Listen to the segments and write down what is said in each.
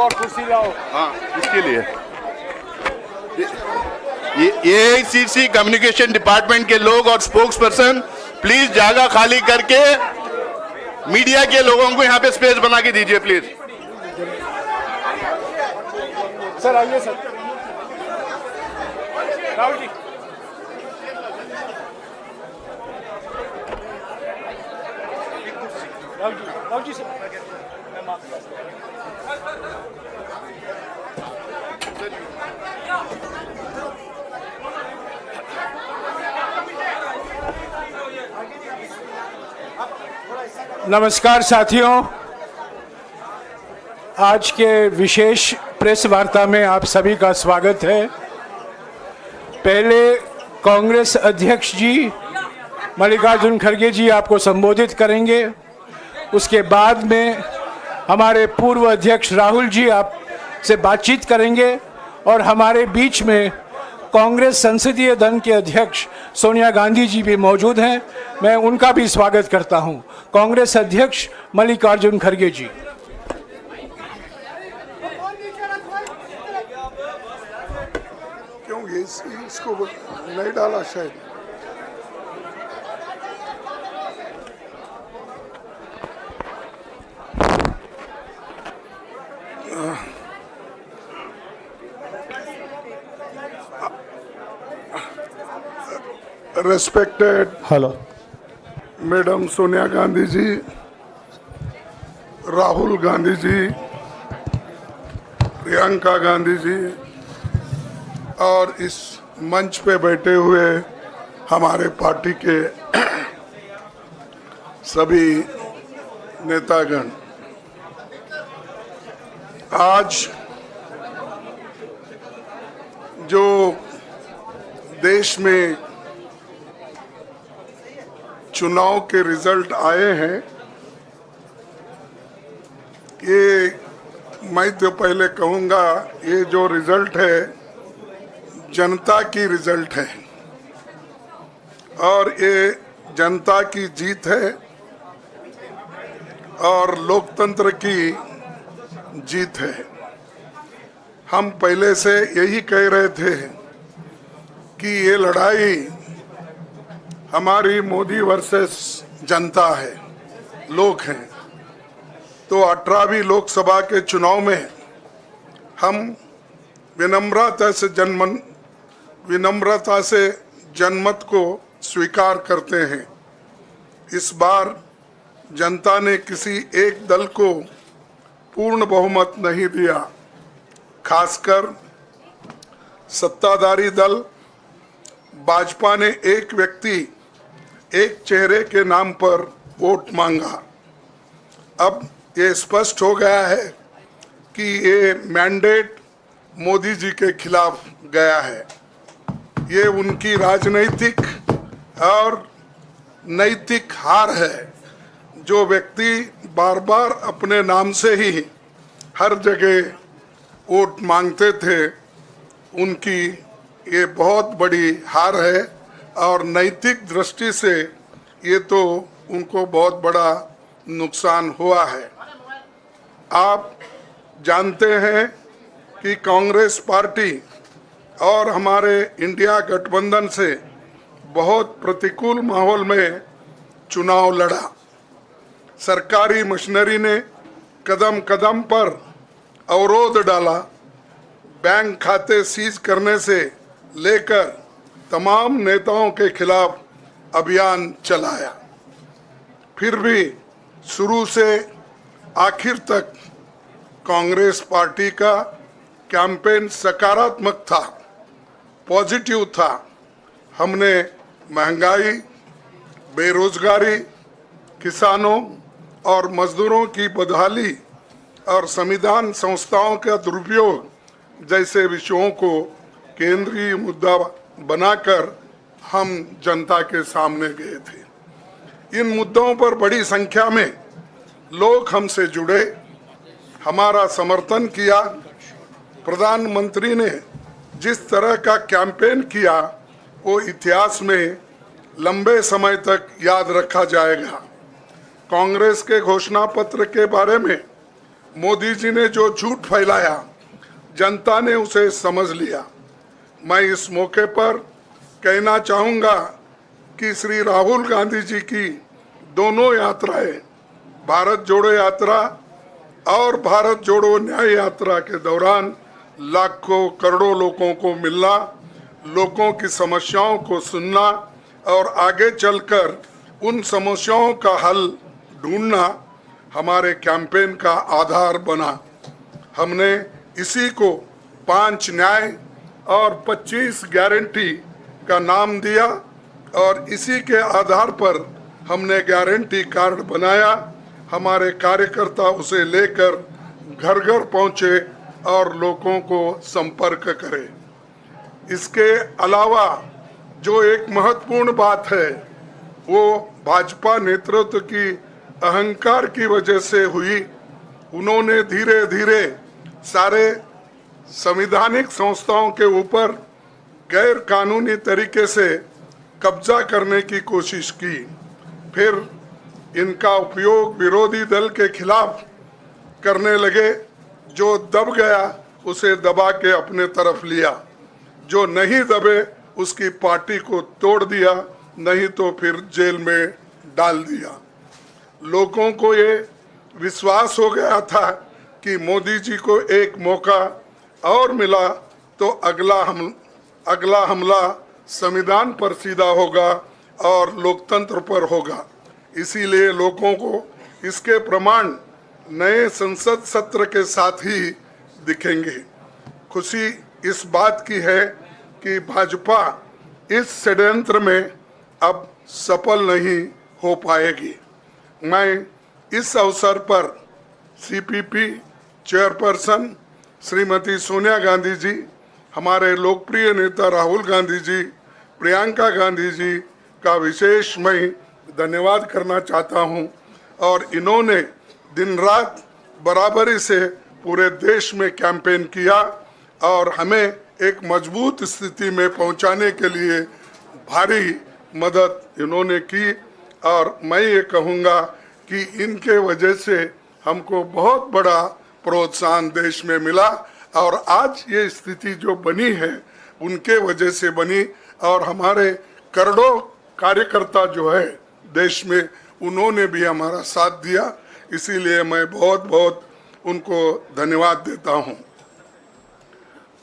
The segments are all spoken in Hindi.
एक और कुर्सी लाओ। हाँ, इसके लिए ये AICC कम्युनिकेशन डिपार्टमेंट के लोग और स्पोक्स पर्सन प्लीज जगह खाली करके मीडिया के लोगों को यहाँ पे स्पेस बना के दीजिए प्लीज। सर आइए सर। राहुल जी राहुल जी सर। नमस्कार साथियों, आज के विशेष प्रेस वार्ता में आप सभी का स्वागत है। पहले कांग्रेस अध्यक्ष जी मल्लिकार्जुन खड़गे जी आपको संबोधित करेंगे। उसके बाद में हमारे पूर्व अध्यक्ष राहुल जी आपसे बातचीत करेंगे और हमारे बीच में कांग्रेस संसदीय दल के अध्यक्ष सोनिया गांधी जी भी मौजूद हैं। मैं उनका भी स्वागत करता हूं। कांग्रेस अध्यक्ष मल्लिकार्जुन खड़गे जी। क्यों इसको नहीं डाला शायद। Respected Madam सोनिया गांधी जी, राहुल गांधी जी, प्रियंका गांधी जी और इस मंच पे बैठे हुए हमारे पार्टी के सभी नेतागण, आज जो देश में चुनाव के रिजल्ट आए हैं, ये मैं तो पहले कहूँगा ये जो रिजल्ट है जनता की रिजल्ट है और ये जनता की जीत है और लोकतंत्र की जीत है। हम पहले से यही कह रहे थे कि ये लड़ाई हमारी मोदी वर्सेस जनता है, लोग हैं। तो 18वीं लोकसभा के चुनाव में हम विनम्रता से जनमत को स्वीकार करते हैं। इस बार जनता ने किसी एक दल को पूर्ण बहुमत नहीं दिया, खासकर सत्ताधारी दल भाजपा ने एक व्यक्ति एक चेहरे के नाम पर वोट मांगा। अब ये स्पष्ट हो गया है कि ये मैंडेट मोदी जी के खिलाफ गया है। ये उनकी राजनीतिक और नैतिक हार है। जो व्यक्ति बार बार अपने नाम से ही हर जगह वोट मांगते थे, उनकी ये बहुत बड़ी हार है और नैतिक दृष्टि से ये तो उनको बहुत बड़ा नुकसान हुआ है। आप जानते हैं कि कांग्रेस पार्टी और हमारे इंडिया गठबंधन से बहुत प्रतिकूल माहौल में चुनाव लड़ा। सरकारी मशीनरी ने कदम कदम पर अवरोध डाला। बैंक खाते सीज करने से लेकर तमाम नेताओं के खिलाफ अभियान चलाया। फिर भी शुरू से आखिर तक कांग्रेस पार्टी का कैंपेन सकारात्मक था, पॉजिटिव था। हमने महंगाई, बेरोजगारी, किसानों और मजदूरों की बदहाली और संविधान संस्थाओं का दुरुपयोग जैसे विषयों को केंद्रीय मुद्दा बनाकर हम जनता के सामने गए थे। इन मुद्दों पर बड़ी संख्या में लोग हमसे जुड़े, हमारा समर्थन किया। प्रधानमंत्री ने जिस तरह का कैंपेन किया वो इतिहास में लंबे समय तक याद रखा जाएगा। कांग्रेस के घोषणा पत्र के बारे में मोदी जी ने जो झूठ फैलाया जनता ने उसे समझ लिया। मैं इस मौके पर कहना चाहूँगा कि श्री राहुल गांधी जी की दोनों यात्राएं, भारत जोड़ो यात्रा और भारत जोड़ो न्याय यात्रा के दौरान लाखों करोड़ों लोगों को मिलना, लोगों की समस्याओं को सुनना और आगे चलकर उन समस्याओं का हल ढूंढना हमारे कैंपेन का आधार बना। हमने इसी को 5 न्याय और 25 गारंटी का नाम दिया और इसी के आधार पर हमने गारंटी कार्ड बनाया। हमारे कार्यकर्ता उसे लेकर घर घर पहुंचे और लोगों को संपर्क करें। इसके अलावा जो एक महत्वपूर्ण बात है वो भाजपा नेतृत्व की अहंकार की वजह से हुई। उन्होंने धीरे धीरे सारे संवैधानिक संस्थाओं के ऊपर गैर कानूनी तरीके से कब्जा करने की कोशिश की। फिर इनका उपयोग विरोधी दल के खिलाफ करने लगे। जो दब गया उसे दबा के अपने तरफ लिया, जो नहीं दबे उसकी पार्टी को तोड़ दिया, नहीं तो फिर जेल में डाल दिया। लोगों को ये विश्वास हो गया था कि मोदी जी को एक मौका और मिला तो अगला हमला संविधान पर सीधा होगा और लोकतंत्र पर होगा। इसीलिए लोगों को इसके प्रमाण नए संसद सत्र के साथ ही दिखेंगे। खुशी इस बात की है कि भाजपा इस षड्यंत्र में अब सफल नहीं हो पाएगी। मैं इस अवसर पर सीपीपी चेयरपर्सन श्रीमती सोनिया गांधी जी, हमारे लोकप्रिय नेता राहुल गांधी जी, प्रियंका गांधी जी का विशेष मैं धन्यवाद करना चाहता हूं। और इन्होंने दिन रात बराबरी से पूरे देश में कैंपेन किया और हमें एक मजबूत स्थिति में पहुंचाने के लिए भारी मदद इन्होंने की। और मैं ये कहूँगा कि इनके वजह से हमको बहुत बड़ा प्रोत्साहन देश में मिला और आज ये स्थिति जो बनी है उनके वजह से बनी। और हमारे करोड़ों कार्यकर्ता जो है देश में, उन्होंने भी हमारा साथ दिया। इसीलिए मैं बहुत बहुत उनको धन्यवाद देता हूं।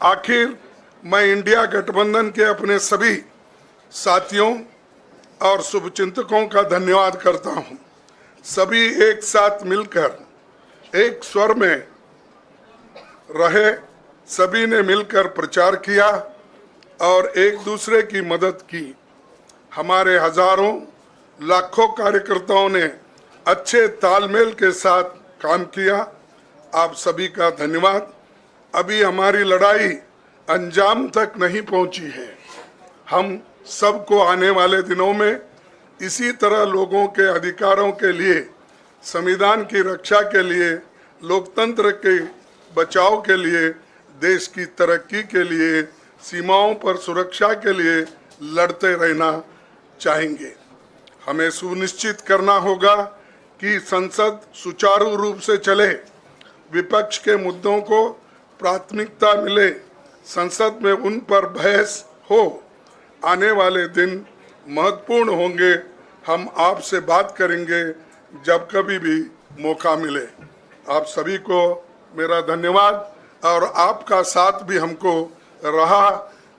आखिर मैं इंडिया गठबंधन के अपने सभी साथियों और शुभचिंतकों का धन्यवाद करता हूं। सभी एक साथ मिलकर एक स्वर में रहे, सभी ने मिलकर प्रचार किया और एक दूसरे की मदद की। हमारे हजारों लाखों कार्यकर्ताओं ने अच्छे तालमेल के साथ काम किया। आप सभी का धन्यवाद। अभी हमारी लड़ाई अंजाम तक नहीं पहुंची है। हम सबको आने वाले दिनों में इसी तरह लोगों के अधिकारों के लिए, संविधान की रक्षा के लिए, लोकतंत्र के बचाव के लिए, देश की तरक्की के लिए, सीमाओं पर सुरक्षा के लिए लड़ते रहना चाहेंगे। हमें सुनिश्चित करना होगा कि संसद सुचारू रूप से चले, विपक्ष के मुद्दों को प्राथमिकता मिले, संसद में उन पर बहस हो। आने वाले दिन महत्वपूर्ण होंगे। हम आपसे बात करेंगे जब कभी भी मौका मिले। आप सभी को मेरा धन्यवाद और आपका साथ भी हमको रहा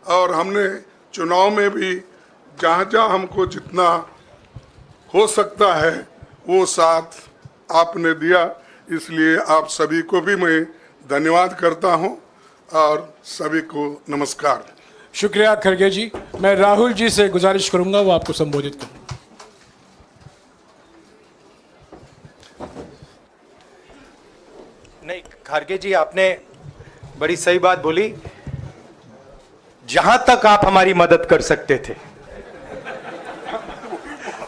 और हमने चुनाव में भी जहाँ जहाँ हमको जितना हो सकता है वो साथ आपने दिया। इसलिए आप सभी को भी मैं धन्यवाद करता हूं और सभी को नमस्कार। शुक्रिया खड़गे जी। मैं राहुल जी से गुजारिश करूंगा वो आपको संबोधित करें। नहीं, खड़गे जी आपने बड़ी सही बात बोली। जहां तक आप हमारी मदद कर सकते थे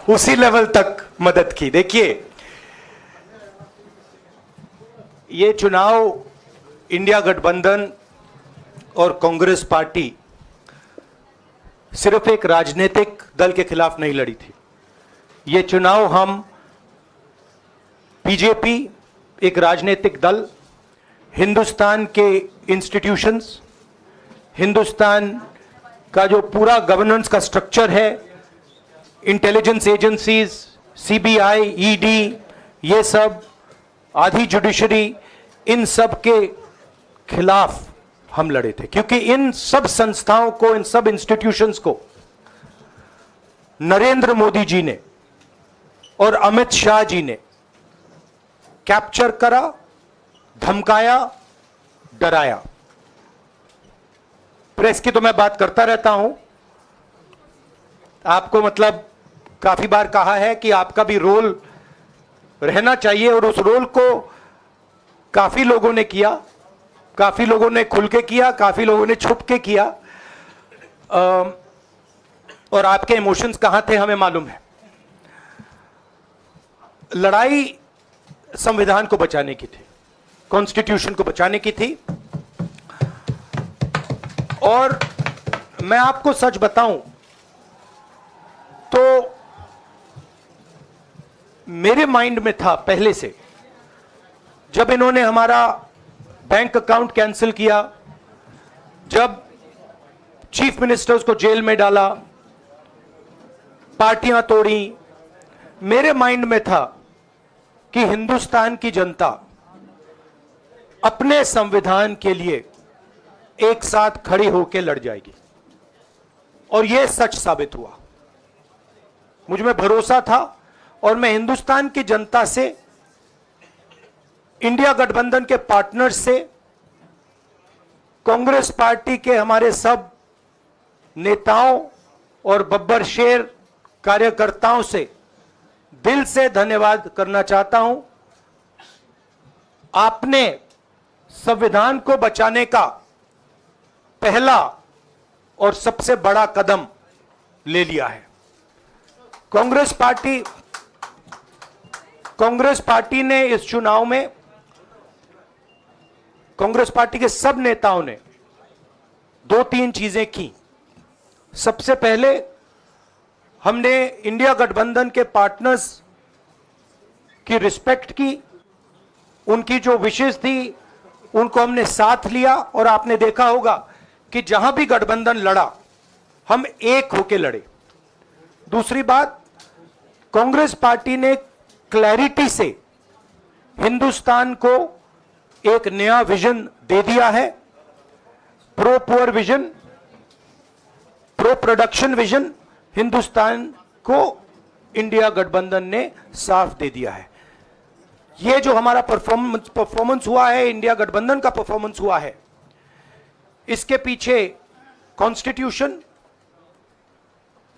उसी लेवल तक मदद की। देखिए, ये चुनाव इंडिया गठबंधन और कांग्रेस पार्टी सिर्फ एक राजनीतिक दल के खिलाफ नहीं लड़ी थी। ये चुनाव हम बीजेपी, एक राजनीतिक दल, हिंदुस्तान के इंस्टीट्यूशंस, हिंदुस्तान का जो पूरा गवर्नेंस का स्ट्रक्चर है, इंटेलिजेंस एजेंसीज, सीबीआई, ईडी, ये सब, आधी जुडिशरी, इन सब के खिलाफ हम लड़े थे, क्योंकि इन सब संस्थाओं को, इन सब इंस्टीट्यूशंस को नरेंद्र मोदी जी ने और अमित शाह जी ने कैप्चर करा, धमकाया, डराया। प्रेस की तो मैं बात करता रहता हूं, आपको मतलब काफी बार कहा है कि आपका भी रोल रहना चाहिए, और उस रोल को काफी लोगों ने किया, काफी लोगों ने खुल के किया, काफी लोगों ने छुप के किया, और आपके इमोशंस कहां थे हमें मालूम है। लड़ाई संविधान को बचाने की थी, कॉन्स्टिट्यूशन को बचाने की थी, और मैं आपको सच बताऊं तो मेरे माइंड में था पहले से, जब इन्होंने हमारा बैंक अकाउंट कैंसिल किया, जब चीफ मिनिस्टर्स को जेल में डाला, पार्टियां तोड़ी, मेरे माइंड में था कि हिंदुस्तान की जनता अपने संविधान के लिए एक साथ खड़ी होकर लड़ जाएगी, और यह सच साबित हुआ। मुझ में भरोसा था, और मैं हिंदुस्तान की जनता से, इंडिया गठबंधन के पार्टनर्स से, कांग्रेस पार्टी के हमारे सब नेताओं और बब्बर शेर कार्यकर्ताओं से दिल से धन्यवाद करना चाहता हूं। आपने संविधान को बचाने का पहला और सबसे बड़ा कदम ले लिया है। कांग्रेस पार्टी ने इस चुनाव में, कांग्रेस पार्टी के सब नेताओं ने 2-3 चीजें की। सबसे पहले हमने इंडिया गठबंधन के पार्टनर्स की रिस्पेक्ट की, उनकी जो विशेष थी उनको हमने साथ लिया, और आपने देखा होगा कि जहां भी गठबंधन लड़ा हम एक होकर लड़े। दूसरी बात, कांग्रेस पार्टी ने क्लैरिटी से हिंदुस्तान को एक नया विजन दे दिया है, pro poor vision, pro production vision Hindustan को इंडिया गठबंधन ने साफ दे दिया है। यह जो हमारा परफॉर्मेंस हुआ है, इंडिया गठबंधन का परफॉर्मेंस हुआ है, इसके पीछे कॉन्स्टिट्यूशन,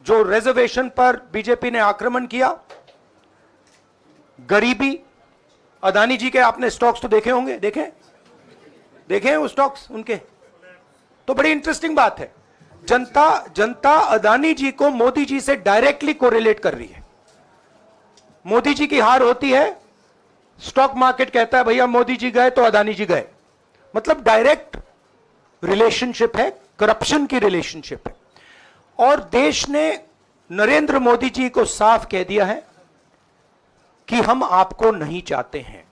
जो रिजर्वेशन पर बीजेपी ने आक्रमण किया, गरीबी, अदानी जी के आपने स्टॉक्स तो देखे होंगे, देखे हैं वो स्टॉक्स उनके, तो बड़ी इंटरेस्टिंग बात है। जनता अदानी जी को मोदी जी से डायरेक्टली कोरिलेट कर रही है। मोदी जी की हार होती है, स्टॉक मार्केट कहता है भैया मोदी जी गए तो अदानी जी गए, मतलब डायरेक्ट रिलेशनशिप है, करप्शन की रिलेशनशिप है। और देश ने नरेंद्र मोदी जी को साफ कह दिया है कि हम आपको नहीं चाहते हैं,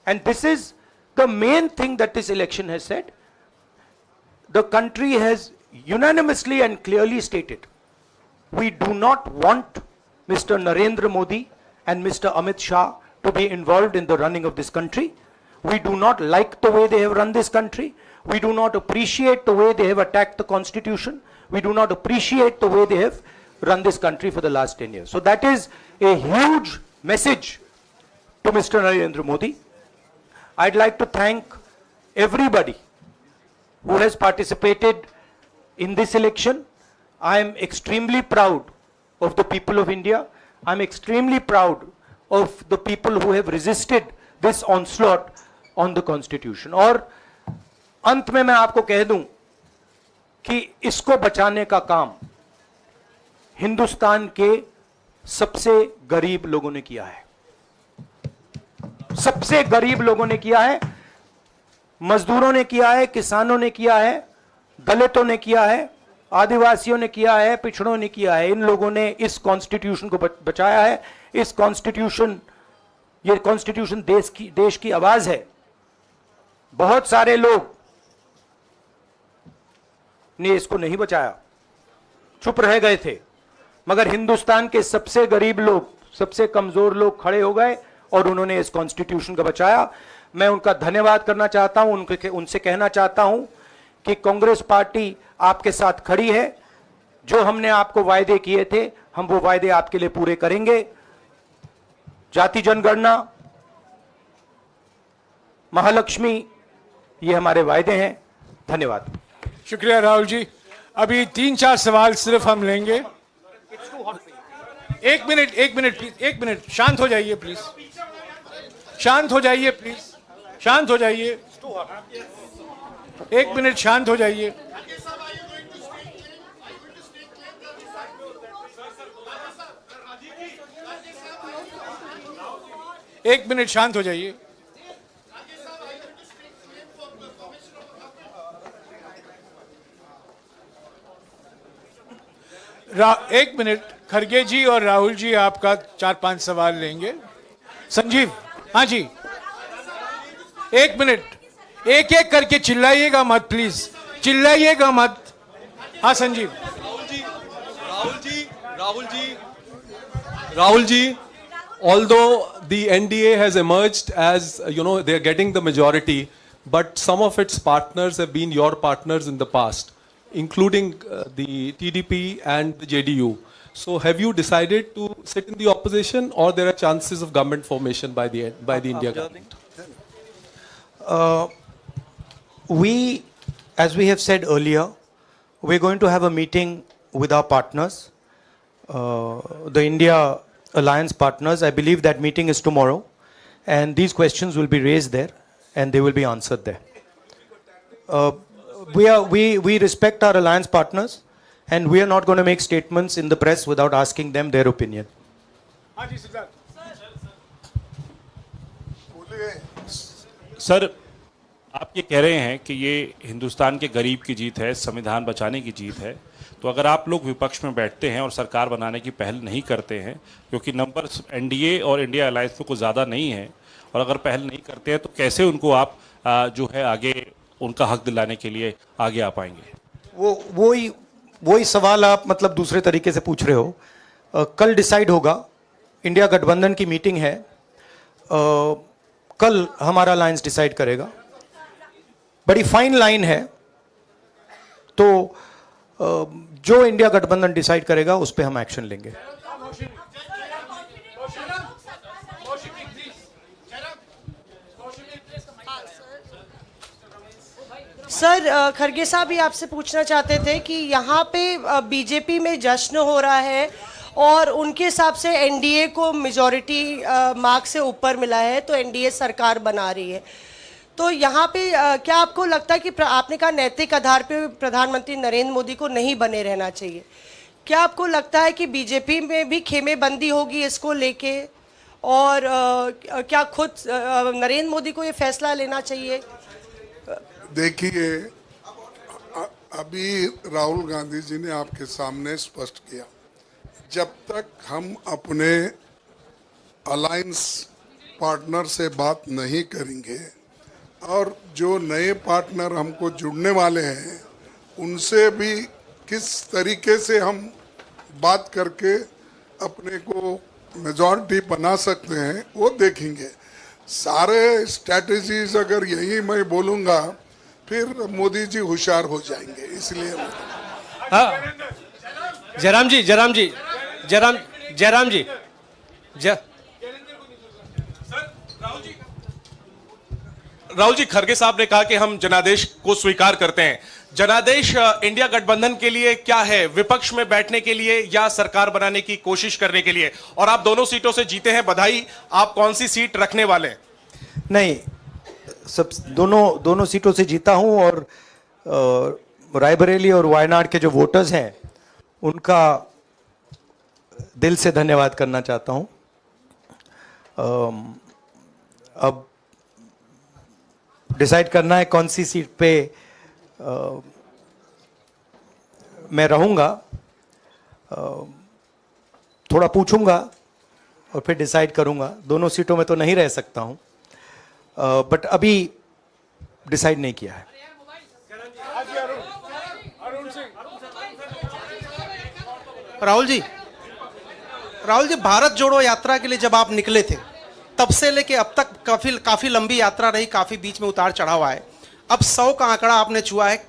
and this is the main thing that this election has said. The country has unanimously and clearly stated, we do not want Mr. Narendra Modi and Mr. Amit Shah to be involved in the running of this country. We do not like the way they have run this country. We do not appreciate the way they have attacked the constitution. We do not appreciate the way they have run this country for the last 10 years. So that is a huge message to Mr. Narendra Modi. I'd like to thank everybody who has participated in this election. I am extremely proud of the people of India. I am extremely proud of the people who have resisted this onslaught on the constitution. और अंत में मैं आपको कह दूं कि इसको बचाने का काम हिंदुस्तान के सबसे गरीब लोगों ने किया है, सबसे गरीब लोगों ने किया है, मजदूरों ने किया है, किसानों ने किया है, दलितों ने किया है, आदिवासियों ने किया है, पिछड़ों ने किया है। इन लोगों ने इस कॉन्स्टिट्यूशन को बचाया है। इस कॉन्स्टिट्यूशन ये कॉन्स्टिट्यूशन देश की आवाज है। बहुत सारे लोग ने इसको नहीं बचाया, चुप रह गए थे, मगर हिंदुस्तान के सबसे गरीब लोग, सबसे कमजोर लोग खड़े हो गए और उन्होंने इस कॉन्स्टिट्यूशन का बचाया। मैं उनका धन्यवाद करना चाहता हूं, उनसे कहना चाहता हूं कि कांग्रेस पार्टी आपके साथ खड़ी है। जो हमने आपको वायदे किए थे, हम वो वायदे आपके लिए पूरे करेंगे। जाति जनगणना, महालक्ष्मी, ये हमारे वायदे हैं। धन्यवाद। शुक्रिया राहुल जी। अभी 3-4 सवाल सिर्फ हम लेंगे। एक मिनट प्लीज, एक मिनट, शांत हो जाइए प्लीज, शांत हो जाइए प्लीज, शांत हो जाइए, 1 मिनट शांत हो जाइए। एक मिनट शांत हो जाइए। एक मिनट, खड़गे जी और राहुल जी आपका 4-5 सवाल लेंगे। संजीव, हाँ जी, 1 मिनट, एक एक करके चिल्लाइएगा मत प्लीज, चिल्लाइएगा मत। हाँ Sanjeev. Rahul ji, although the NDA has emerged as, they are getting the majority, but some of its partners have been your partners in the past, including the TDP and the JDU. So have you decided to sit in the opposition, or there are chances of government formation by the India government? As we have said earlier, we're going to have a meeting with our partners, the India Alliance partners. I believe that meeting is tomorrow, and these questions will be raised there, and they will be answered there. We respect our alliance partners, and we are not going to make statements in the press without asking them their opinion. Sir, आप ये कह रहे हैं कि ये हिंदुस्तान के गरीब की जीत है, संविधान बचाने की जीत है, तो अगर आप लोग विपक्ष में बैठते हैं और सरकार बनाने की पहल नहीं करते हैं, क्योंकि नंबर एनडीए और इंडिया अलायंस में कुछ ज़्यादा नहीं है, और अगर पहल नहीं करते हैं तो कैसे उनको आप जो है आगे उनका हक दिलाने के लिए आगे आ पाएंगे? वही सवाल आप मतलब दूसरे तरीके से पूछ रहे हो। कल डिसाइड होगा, इंडिया गठबंधन की मीटिंग है, कल हमारा अलायंस डिसाइड करेगा। बड़ी फाइन लाइन है, तो जो इंडिया गठबंधन डिसाइड करेगा उस पर हम एक्शन लेंगे। सर, खड़गे साहब भी आपसे पूछना चाहते थे कि यहाँ पे बीजेपी में जश्न हो रहा है और उनके हिसाब से एनडीए को मेजॉरिटी मार्क्स से ऊपर मिला है, तो एनडीए सरकार बना रही है। तो यहाँ पे क्या आपको लगता है कि आपने कहा नैतिक आधार पे प्रधानमंत्री नरेंद्र मोदी को नहीं बने रहना चाहिए, क्या आपको लगता है कि बीजेपी में भी खेमेबंदी होगी इसको लेके, और क्या खुद नरेंद्र मोदी को ये फैसला लेना चाहिए? देखिए, अभी राहुल गांधी जी ने आपके सामने स्पष्ट किया, जब तक हम अपने अलायंस पार्टनर से बात नहीं करेंगे और जो नए पार्टनर हमको जुड़ने वाले हैं उनसे भी किस तरीके से हम बात करके अपने को मेजॉरिटी बना सकते हैं वो देखेंगे। सारे स्ट्रैटेजीज अगर यही मैं बोलूँगा फिर मोदी जी होशियार हो जाएंगे, इसलिए जयराम जी, राहुल जी, खड़गे साहब ने कहा कि हम जनादेश को स्वीकार करते हैं। जनादेश इंडिया गठबंधन के लिए क्या है? विपक्ष में बैठने के लिए या सरकार बनाने की कोशिश करने के लिए? और आप दोनों सीटों से जीते हैं, बधाई। आप कौन सी सीट रखने वाले हैं? नहीं, सब दोनों सीटों से जीता हूं, और रायबरेली और वायनाड के जो वोटर्स हैं उनका दिल से धन्यवाद करना चाहता हूं। अब डिसाइड करना है कौन सी सीट पे मैं रहूंगा। थोड़ा पूछूंगा और फिर डिसाइड करूंगा। दोनों सीटों में तो नहीं रह सकता हूं, बट अभी डिसाइड नहीं किया है। राहुल जी, भारत जोड़ो यात्रा के लिए जब आप निकले थे तब से लेके अब तक काफी लंबी यात्रा रही, काफी बीच में उतार चढ़ाव आए। अब 100 का आंकड़ा आपने छुआ है।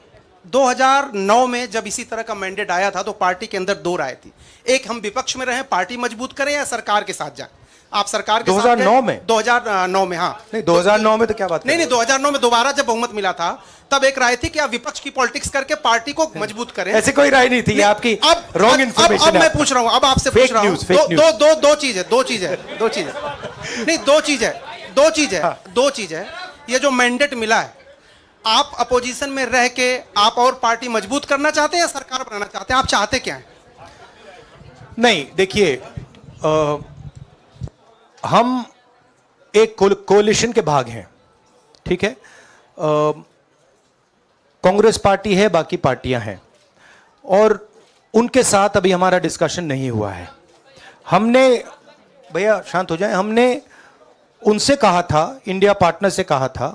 2009 में जब इसी तरह का मैंडेट आया था तो पार्टी के अंदर 2 राय थी, एक हम विपक्ष में रहें, पार्टी मजबूत करें, या सरकार के साथ जाएं। आप सरकार के 2009 में 2009 में हाँ नहीं, 2009 में तो क्या बात नहीं 2009 में दोबारा जब बहुमत मिला था तब एक राय थी कि आप विपक्ष की पॉलिटिक्स करके पार्टी को मजबूत करें। ऐसी कोई राय नहीं थी, आपकी रॉन्ग इन्फॉर्मेशन। अब मैं पूछ रहा हूं, अब आपसे पूछ रहा हूं, दो चीज है। ये जो मैंडेट मिला है, आप अपोजिशन में रह के आप और पार्टी मजबूत करना चाहते हैं या सरकार बनाना चाहते हैं? आप चाहते क्या हैं? नहीं, देखिए, हम एक कोalition के भाग हैं, ठीक है। कांग्रेस पार्टी है, बाकी पार्टियां हैं, और उनके साथ अभी हमारा डिस्कशन नहीं हुआ है। हमने, भैया शांत हो जाए, हमने उनसे कहा था, इंडिया पार्टनर से कहा था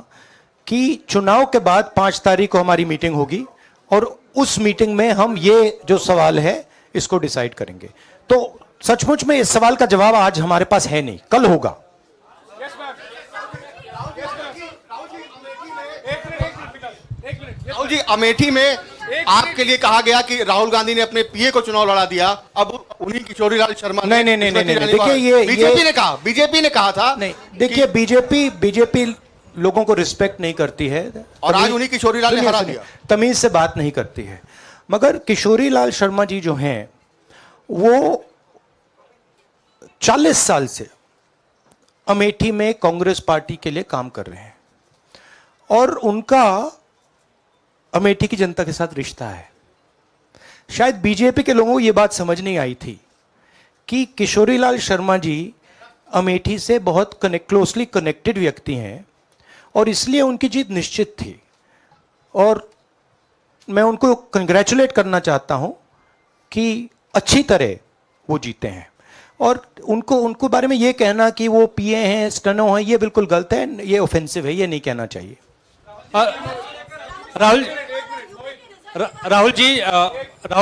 कि चुनाव के बाद 5 तारीख को हमारी मीटिंग होगी और उस मीटिंग में हम ये जो सवाल है इसको डिसाइड करेंगे। तो सचमुच में इस सवाल का जवाब आज हमारे पास है नहीं, कल होगा। राहुल जी, अमेठी में आपके लिए कहा गया कि राहुल गांधी ने अपने पीए को चुनाव लड़ा दिया, अब उन्हीं किशोरीलाल शर्मा नहीं, देखिए, ये बीजेपी ने कहा था। नहीं, देखिए, बीजेपी लोगों को रिस्पेक्ट नहीं करती है, और आज उन्हीं किशोरीलाल ने हरा दिया। तमीज से बात नहीं करती है। मगर किशोरीलाल शर्मा जी जो हैं, वो 40 साल से अमेठी में कांग्रेस पार्टी के लिए काम कर रहे हैं और उनका अमेठी की जनता के साथ रिश्ता है। शायद बीजेपी के लोगों को यह बात समझ नहीं आई थी कि किशोरीलाल शर्मा जी अमेठी से बहुत क्लोजली कनेक्टेड व्यक्ति हैं और इसलिए उनकी जीत निश्चित थी। और मैं उनको कंग्रेचुलेट करना चाहता हूं कि अच्छी तरह वो जीते हैं। और उनको बारे में ये कहना कि वो पीए हैं, स्टेनो हैं, ये बिल्कुल गलत है, ये ऑफेंसिव है, ये नहीं कहना चाहिए। राहुल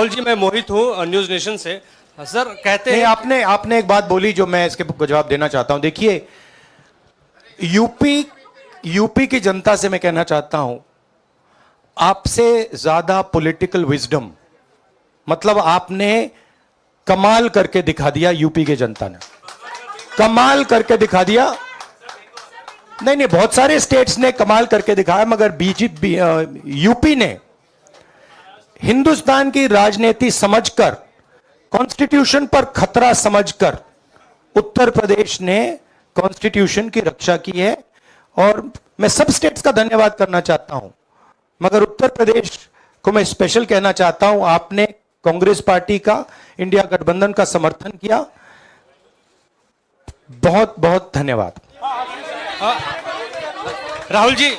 जी, मैं मोहित हूँ न्यूज नेशन से। सर कहते हैं, आपने एक बात बोली जो मैं इसके जवाब देना चाहता हूं। देखिए, यूपी की जनता से मैं कहना चाहता हूं, आपसे ज्यादा पॉलिटिकल विजडम, मतलब आपने कमाल करके दिखा दिया। यूपी की जनता ने कमाल करके दिखा दिया। नहीं, बहुत सारे स्टेट्स ने कमाल करके दिखाया, मगर बीजेपी यूपी ने हिंदुस्तान की राजनीति समझकर, कॉन्स्टिट्यूशन पर खतरा समझकर उत्तर प्रदेश ने कॉन्स्टिट्यूशन की रक्षा की है। और मैं सब स्टेट्स का धन्यवाद करना चाहता हूं, मगर उत्तर प्रदेश को मैं स्पेशल कहना चाहता हूं। आपने कांग्रेस पार्टी का, इंडिया गठबंधन का समर्थन किया, बहुत बहुत धन्यवाद। राहुल जी,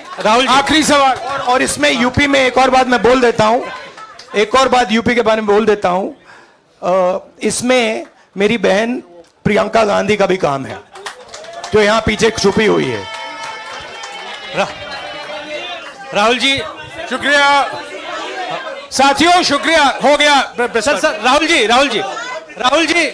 आखिरी सवाल, और इसमें यूपी में एक और बात मैं बोल देता हूं, एक और बात यूपी के बारे में बोल देता हूं। इसमें मेरी बहन प्रियंका गांधी का भी काम है, जो यहां पीछे छुपी हुई है। राहुल जी, शुक्रिया साथियों, शुक्रिया, हो गया। सर राहुल जी